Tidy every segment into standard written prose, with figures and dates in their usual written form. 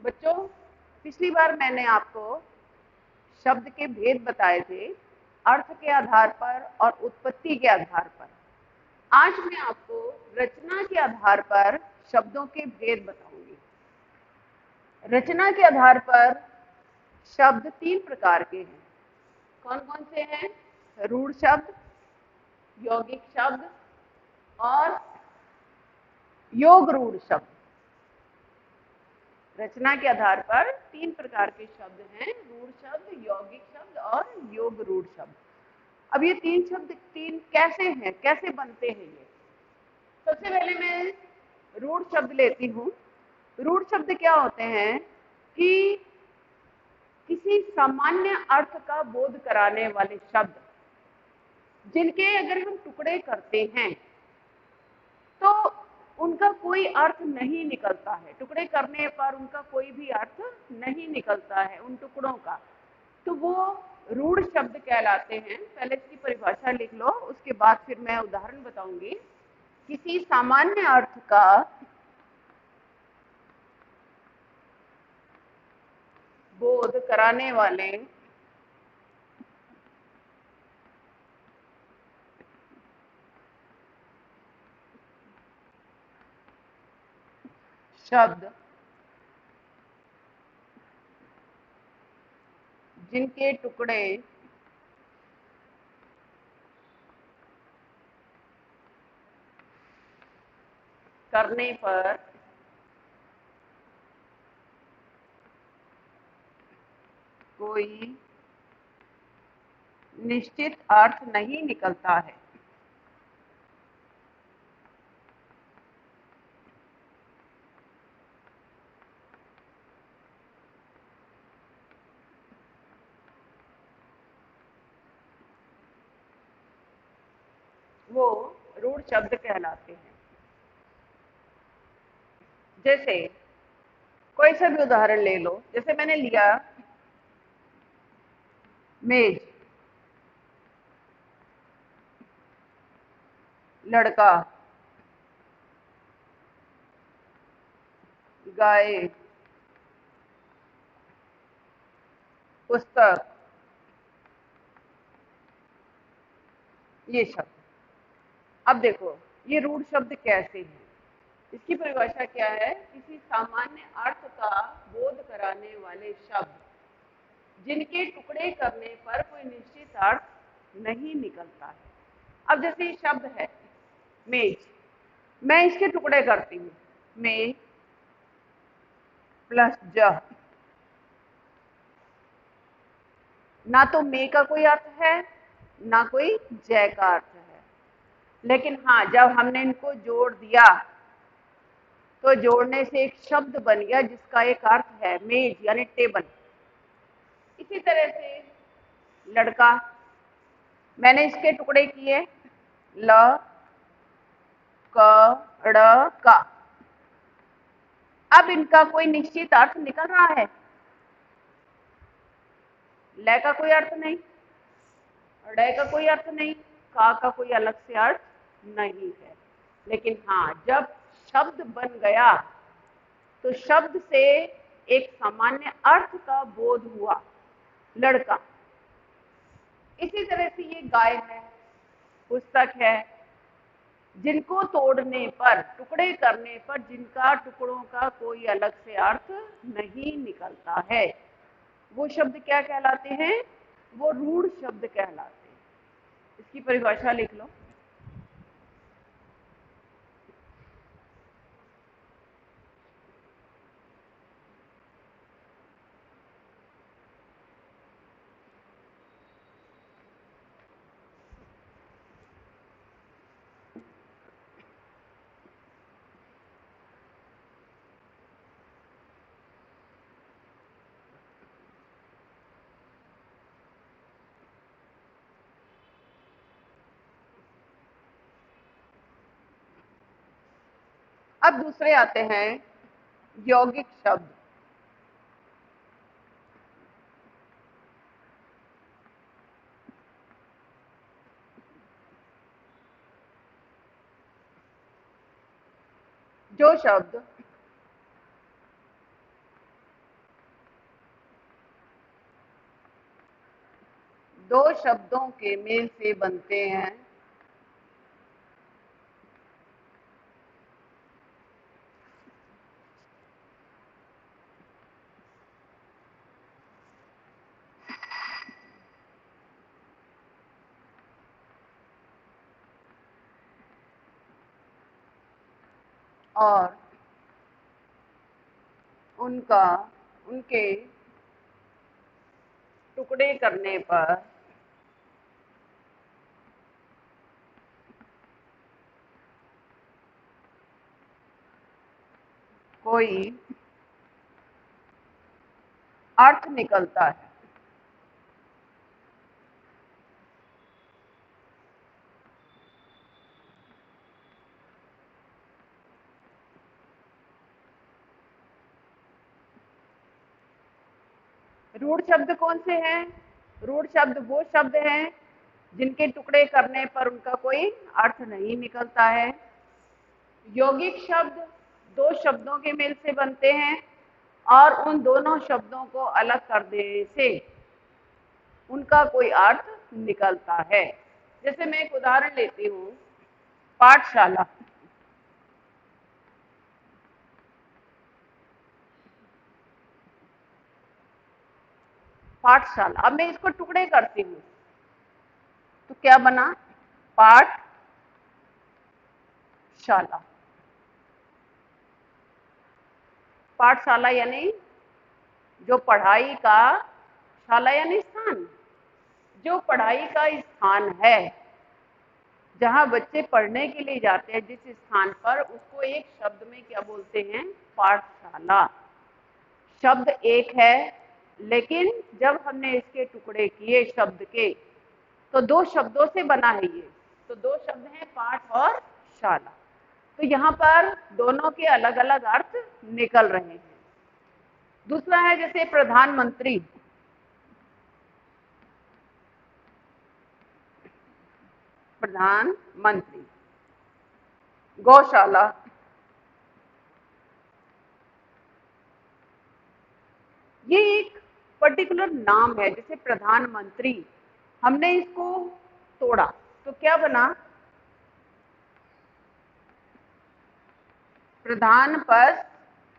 बच्चों, पिछली बार मैंने आपको शब्द के भेद बताए थे, अर्थ के आधार पर और उत्पत्ति के आधार पर। आज मैं आपको रचना के आधार पर शब्दों के भेद बताऊंगी। रचना के आधार पर शब्द तीन प्रकार के हैं। कौन कौन से हैं? रूढ़ शब्द, यौगिक शब्द और योग रूढ़ शब्द। रचना के आधार पर तीन प्रकार के शब्द हैं: रूढ़ शब्द, यौगिक शब्द और योग रूढ़ शब्द। अब ये तीन शब्द कैसे हैं, कैसे बनते हैं ये? सबसे पहले मैं रूढ़ शब्द लेती हूँ। रूढ़ शब्द क्या होते हैं कि किसी सामान्य अर्थ का बोध कराने वाले शब्द, जिनके अगर हम टुकड़े करते हैं तो उनका कोई अर्थ नहीं निकलता है। टुकड़े करने पर उनका कोई भी अर्थ नहीं निकलता है उन टुकड़ों का, तो वो रूढ़ शब्द कहलाते हैं। पहले इसकी परिभाषा लिख लो, उसके बाद फिर मैं उदाहरण बताऊंगी। किसी सामान्य अर्थ का बोध कराने वाले शब्द, जिनके टुकड़े करने पर कोई निश्चित अर्थ नहीं निकलता है, वो रूढ़ शब्द कहलाते हैं। जैसे कोई सा भी उदाहरण ले लो, जैसे मैंने लिया मेज, लड़का, गाय, पुस्तक, ये शब्द। अब देखो ये रूढ़ शब्द कैसे हैं। इसकी परिभाषा क्या है? किसी सामान्य अर्थ का बोध कराने वाले शब्द, जिनके टुकड़े करने पर कोई निश्चित अर्थ नहीं निकलता है। अब जैसे ये शब्द है मेज, मैं इसके टुकड़े करती हूँ, मे प्लस ज। ना तो मे का कोई अर्थ है, ना कोई जय का अर्थ है। लेकिन हाँ, जब हमने इनको जोड़ दिया तो जोड़ने से एक शब्द बन गया जिसका एक अर्थ है मेज यानी टेबल। इसी तरह से लड़का, मैंने इसके टुकड़े किए, ल क ड़ का। अब इनका कोई निश्चित अर्थ निकल रहा है? ल का कोई अर्थ नहीं, ड़ का कोई अर्थ नहीं, का कोई अलग से अर्थ नहीं है। लेकिन हाँ, जब शब्द बन गया तो शब्द से एक सामान्य अर्थ का बोध हुआ, लड़का। इसी तरह से ये गाय है, पुस्तक है, जिनको तोड़ने पर, टुकड़े करने पर जिनका टुकड़ों का कोई अलग से अर्थ नहीं निकलता है, वो शब्द क्या कहलाते हैं? वो रूढ़ शब्द कहलाते हैं। इसकी परिभाषा लिख लो। अब दूसरे आते हैं यौगिक शब्द। जो शब्द दो शब्दों के मेल से बनते हैं। और उनके टुकड़े करने पर कोई अर्थ निकलता है। रूढ़ शब्द कौन से हैं? रूढ़ शब्द वो शब्द हैं जिनके टुकड़े करने पर उनका कोई अर्थ नहीं निकलता है। यौगिक शब्द दो शब्दों के मेल से बनते हैं और उन दोनों शब्दों को अलग कर देने से उनका कोई अर्थ निकलता है। जैसे मैं एक उदाहरण लेती हूँ, पाठशाला। पाठशाला, अब मैं इसको टुकड़े करती हूँ तो क्या बना? पाठशाला। पाठशाला यानी जो पढ़ाई का, शाला यानी स्थान, जो पढ़ाई का स्थान है, जहाँ बच्चे पढ़ने के लिए जाते हैं जिस स्थान पर, उसको एक शब्द में क्या बोलते हैं? पाठशाला। शब्द एक है, लेकिन जब हमने इसके टुकड़े किए शब्द के, तो दो शब्दों से बना है ये। तो दो शब्द हैं, पाठ और शाला। तो यहाँ पर दोनों के अलग अलग अर्थ निकल रहे हैं। दूसरा है जैसे प्रधानमंत्री। प्रधानमंत्री। गौशाला। ये एक पर्टिकुलर नाम है। जैसे प्रधानमंत्री, हमने इसको तोड़ा तो क्या बना? प्रधान पद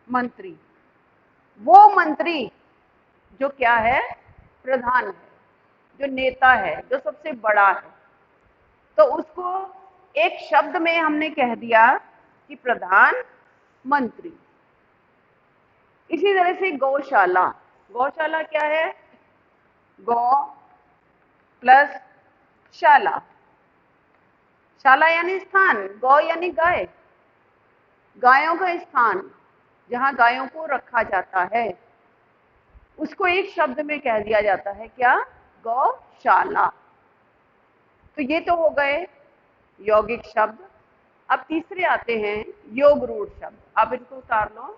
मंत्री। वो मंत्री जो क्या है? प्रधान है, जो नेता है, जो सबसे बड़ा है। तो उसको एक शब्द में हमने कह दिया कि प्रधान मंत्री। इसी तरह से गौशाला। गौशाला क्या है? गौ प्लस शाला। शाला यानी स्थान, गौ यानी गाय, गायों का स्थान जहां गायों को रखा जाता है, उसको एक शब्द में कह दिया जाता है क्या? गौशाला। तो ये तो हो गए यौगिक शब्द। अब तीसरे आते हैं योग रूढ़ शब्द। आप इनको उतार लो।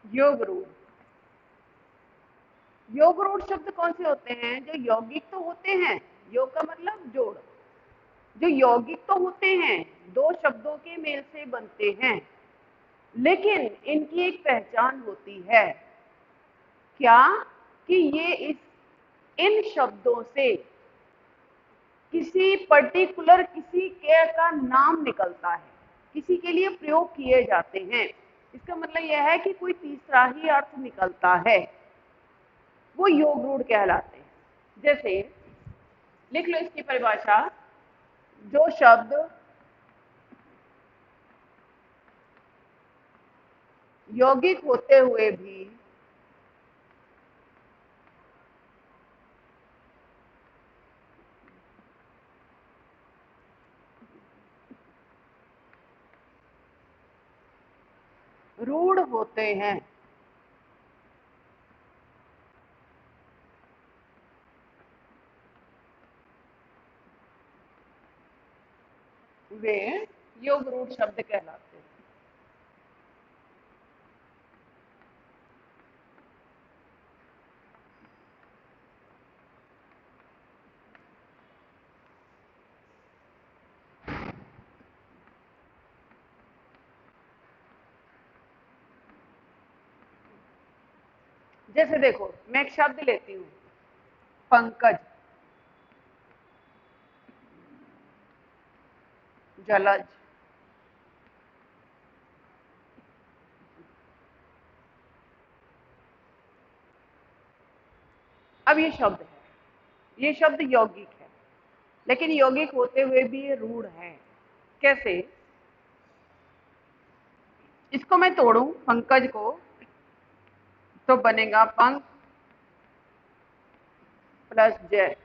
योग रूढ़। योग रूढ़ शब्द कौन से होते हैं? जो यौगिक तो होते हैं, योग का मतलब जोड़, जो यौगिक तो होते हैं, दो शब्दों के मेल से बनते हैं, लेकिन इनकी एक पहचान होती है क्या? कि ये इन शब्दों से किसी पर्टिकुलर, किसी के का नाम निकलता है, किसी के लिए प्रयोग किए जाते हैं। इसका मतलब यह है कि कोई तीसरा ही अर्थ निकलता है, वो योग रूढ़ कहलाते हैं। जैसे लिख लो इसकी परिभाषा। जो शब्द यौगिक होते हुए भी रूढ़ होते हैं। वे योग रूढ़ शब्द कहलाते हैं। जैसे देखो, मैं एक शब्द लेती हूँ, पंकज, जलज, अब ये शब्द है, ये शब्द यौगिक है, लेकिन यौगिक होते हुए भी ये रूढ़ है। कैसे? इसको मैं तोड़ूं, पंकज को, तो बनेगा पंख प्लस जय।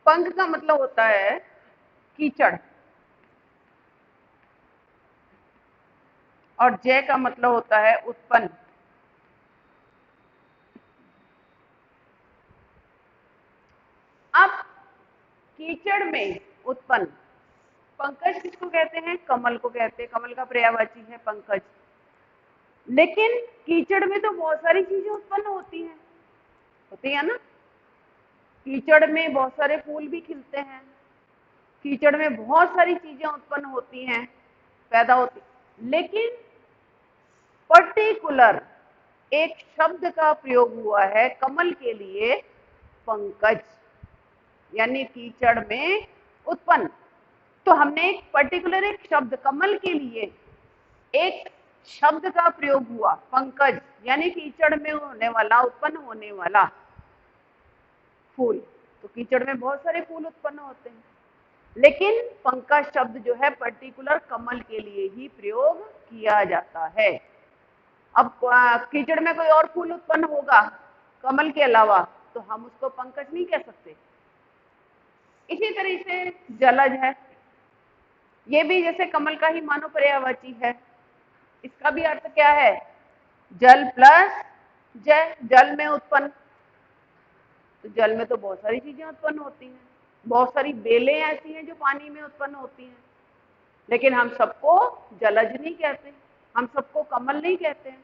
पंख का मतलब होता है कीचड़, और जय का मतलब होता है उत्पन्न। अब कीचड़ में उत्पन्न, पंकज किसको कहते हैं? कमल को कहते हैं, कमल का पर्यायवाची है पंकज। लेकिन कीचड़ में तो बहुत सारी चीजें उत्पन्न होती है ना। कीचड़ में बहुत सारे फूल भी खिलते हैं, कीचड़ में बहुत सारी चीजें उत्पन्न होती हैं, पैदा होती, लेकिन पर्टिकुलर एक शब्द का प्रयोग हुआ है कमल के लिए, पंकज, यानी कीचड़ में उत्पन्न। तो हमने एक पर्टिकुलर एक शब्द कमल के लिए एक शब्द का प्रयोग हुआ, पंकज, यानी कीचड़ में होने वाला, उत्पन्न होने वाला फूल। तो कीचड़ में बहुत सारे फूल उत्पन्न होते हैं, लेकिन पंकज शब्द जो है पर्टिकुलर कमल के लिए ही प्रयोग किया जाता है। अब कीचड़ में कोई और फूल उत्पन्न होगा कमल के अलावा, तो हम उसको पंकज नहीं कह सकते। इसी तरह से जलज है, ये भी जैसे कमल का ही मानो पर्यायवाची है। इसका भी अर्थ क्या है? जल प्लस जय, जल में उत्पन्न। तो जल में तो बहुत सारी चीजें उत्पन्न होती हैं, बहुत सारी बेलें ऐसी हैं जो पानी में उत्पन्न होती हैं, लेकिन हम सबको जलज नहीं कहते, हम सबको कमल नहीं कहते हैं।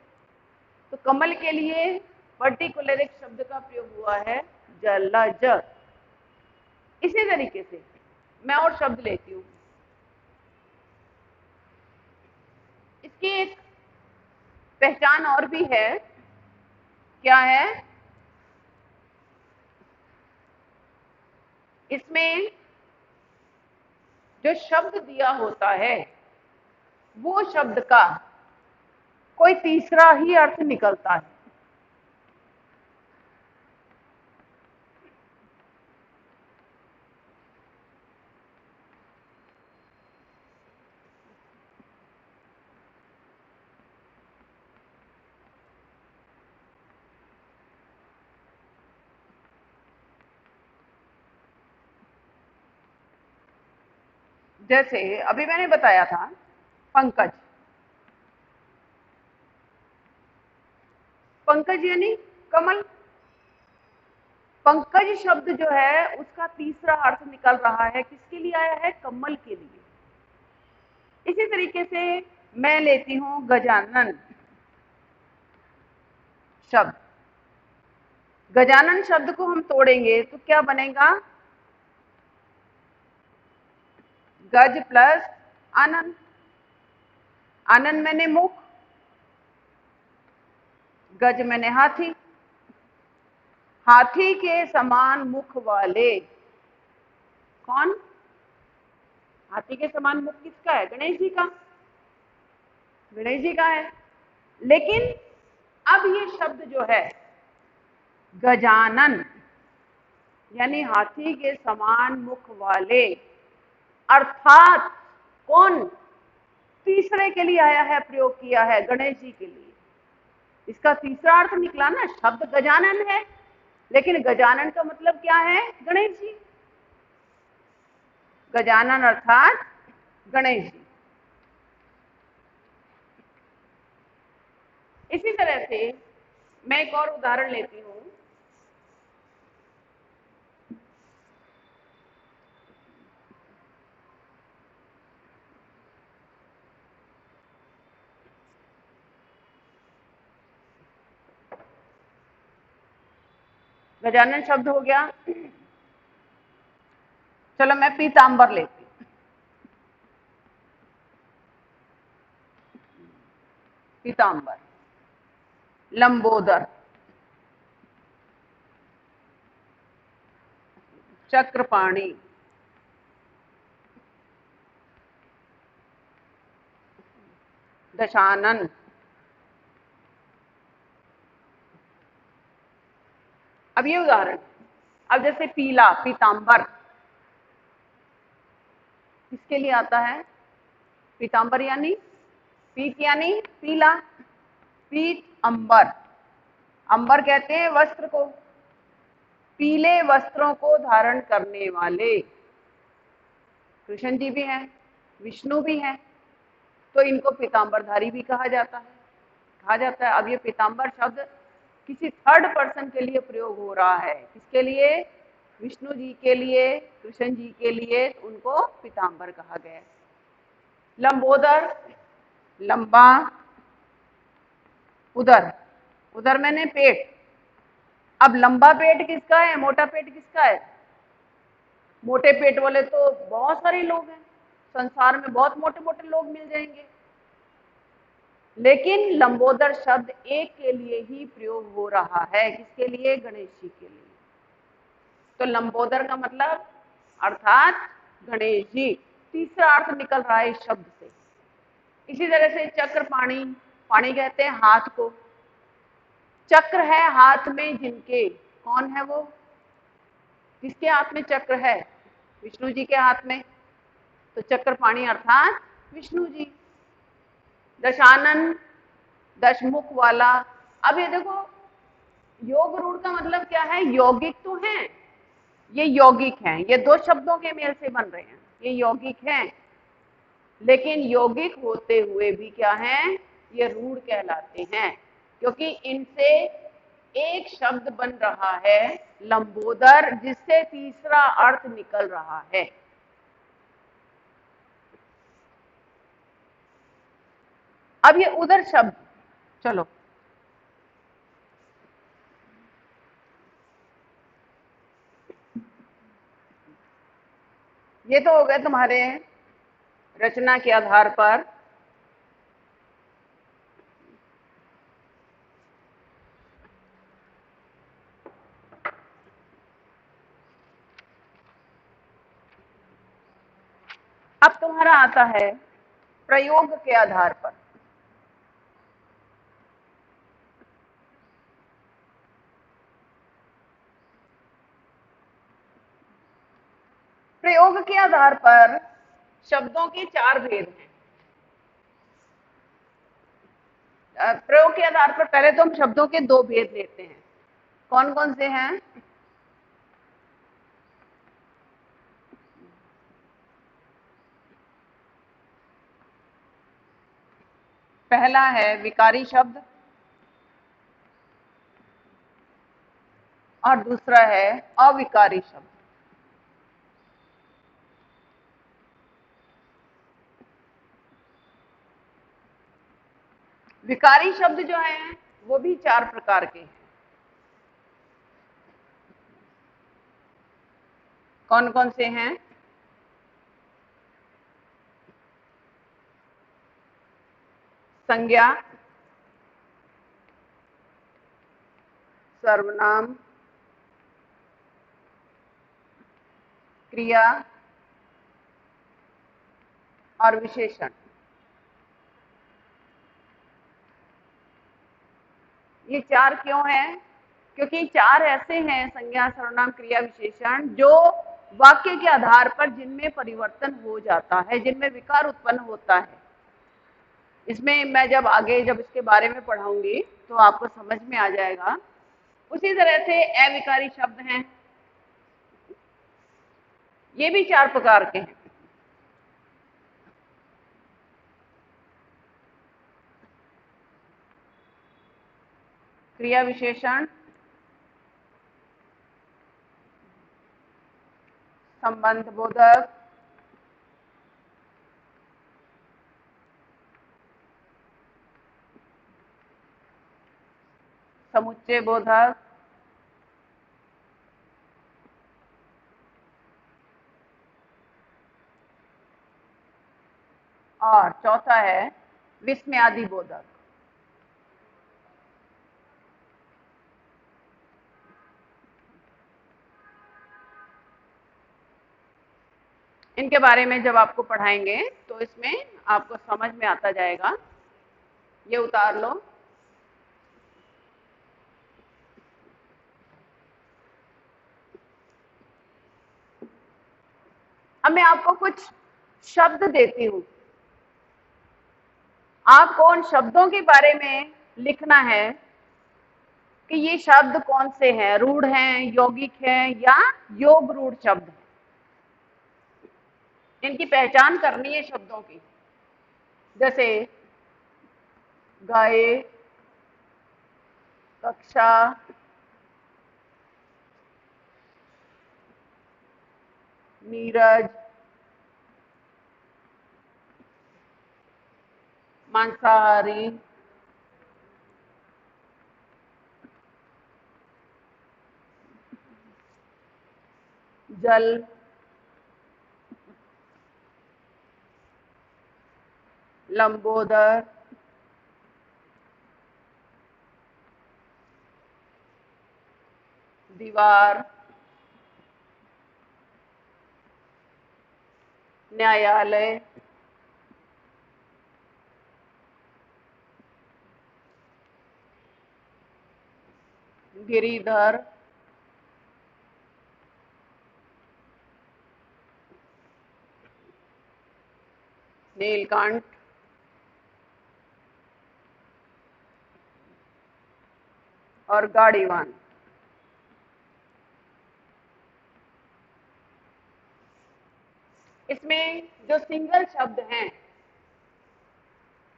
तो कमल के लिए पर्टिकुलर एक शब्द का प्रयोग हुआ है, जलज। इसी तरीके से मैं और शब्द लेती हूँ, इसकी एक पहचान और भी है। क्या है? इसमें जो शब्द दिया होता है वो शब्द का कोई तीसरा ही अर्थ निकलता है। जैसे अभी मैंने बताया था पंकज, पंकज यानी कमल। पंकज शब्द जो है उसका तीसरा अर्थ निकल रहा है, किसके लिए आया है? कमल के लिए। इसी तरीके से मैं लेती हूं गजानन शब्द। गजानन शब्द को हम तोड़ेंगे तो क्या बनेगा? गज प्लस आनन। आनन मैंने मुख, गज मैंने हाथी। हाथी के समान मुख वाले कौन? हाथी के समान मुख किसका है? गणेश जी का, गणेश जी का है। लेकिन अब ये शब्द जो है गजानन, यानी हाथी के समान मुख वाले, अर्थात कौन? तीसरे के लिए आया है, प्रयोग किया है गणेश जी के लिए। इसका तीसरा अर्थ निकला ना, शब्द गजानन है, लेकिन गजानन का मतलब क्या है? गणेश जी। गजानन अर्थात गणेश जी। इसी तरह से मैं एक और उदाहरण लेती हूँ। गजानन शब्द हो गया। चलो मैं पीतांबर लेती हूँ। पीतांबर, लंबोदर, चक्रपाणी, दशानन, अब ये उदाहरण। अब जैसे पीला, पीतांबर किसके लिए आता है? पीतांबर यानी पीत यानी पीला, पीत अंबर। अंबर कहते हैं वस्त्र को, पीले वस्त्रों को धारण करने वाले कृष्ण जी भी हैं, विष्णु भी हैं, तो इनको पीतांबरधारी भी कहा जाता है, कहा जाता है। अब ये पीतांबर शब्द किसी थर्ड पर्सन के लिए प्रयोग हो रहा है। किसके लिए? विष्णु जी के लिए, कृष्ण जी के लिए, तो उनको पीतांबर कहा गया है। लंबोदर, लंबा, उदर, उदर मैंने पेट। अब लंबा पेट किसका है, मोटा पेट किसका है? मोटे पेट वाले तो बहुत सारे लोग हैं संसार में, बहुत मोटे मोटे लोग मिल जाएंगे, लेकिन लंबोदर शब्द एक के लिए ही प्रयोग हो रहा है। किसके लिए? गणेश जी के लिए। तो लंबोदर का मतलब अर्थात गणेश जी, तीसरा अर्थ निकल रहा है इस शब्द से। इसी तरह से चक्रपाणी, पाणी कहते हैं हाथ को। चक्र है हाथ में जिनके, कौन है वो? किसके हाथ में चक्र है? विष्णु जी के हाथ में, तो चक्रपाणी अर्थात विष्णु जी। दशानन, दशमुख वाला। अब ये देखो, योग रूढ़ का मतलब क्या है? यौगिक तो हैं, ये यौगिक हैं, ये दो शब्दों के मेल से बन रहे हैं, ये यौगिक हैं, लेकिन यौगिक होते हुए भी क्या हैं? ये रूढ़ कहलाते हैं, क्योंकि इनसे एक शब्द बन रहा है लंबोदर, जिससे तीसरा अर्थ निकल रहा है। अब ये उदर शब्द, चलो ये तो हो गए तुम्हारे रचना के आधार पर। अब तुम्हारा आता है प्रयोग के आधार पर। प्रयोग के आधार पर शब्दों के चार भेद हैं। प्रयोग के आधार पर पहले तो हम शब्दों के दो भेद लेते हैं। कौन कौन से हैं? पहला है विकारी शब्द और दूसरा है अविकारी शब्द। विकारी शब्द जो हैं वो भी चार प्रकार के हैं। कौन कौन से हैं? संज्ञा, सर्वनाम, क्रिया और विशेषण। ये चार क्यों हैं? क्योंकि चार ऐसे हैं, संज्ञा, सर्वनाम, क्रिया, विशेषण, जो वाक्य के आधार पर जिनमें परिवर्तन हो जाता है, जिनमें विकार उत्पन्न होता है। इसमें मैं जब आगे जब इसके बारे में पढ़ाऊंगी तो आपको समझ में आ जाएगा। उसी तरह से अविकारी शब्द हैं, ये भी चार प्रकार के हैं। क्रिया विशेषण, संबंध बोधक, समुच्चय बोधक, और चौथा है विस्मयादि बोधक। इनके बारे में जब आपको पढ़ाएंगे तो इसमें आपको समझ में आता जाएगा। ये उतार लो। अब मैं आपको कुछ शब्द देती हूँ, आपको उन शब्दों के बारे में लिखना है कि ये शब्द कौन से हैं, रूढ़ हैं, यौगिक हैं या योग रूढ़ शब्द हैं। इनकी पहचान करनी है शब्दों की। जैसे गाय, कक्षा, नीरज, मांसाहारी, जल, लंबोदर, दीवार, न्यायालय, गिरिधर, नीलकंठ, और गाड़ीवान। इसमें जो सिंगल शब्द हैं,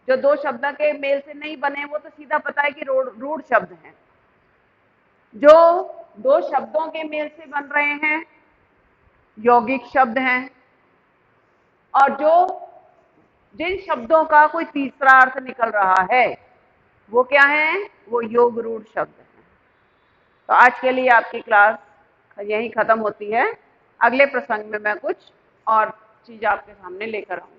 जो दो शब्द के मेल से नहीं बने, वो तो सीधा पता है कि रूढ़ शब्द हैं। जो दो शब्दों के मेल से बन रहे हैं, यौगिक शब्द हैं। और जो जिन शब्दों का कोई तीसरा अर्थ निकल रहा है, वो क्या है? वो योग रूढ़ शब्द है। तो आज के लिए आपकी क्लास यहीं खत्म होती है। अगले प्रसंग में मैं कुछ और चीज आपके सामने लेकर आऊंगी।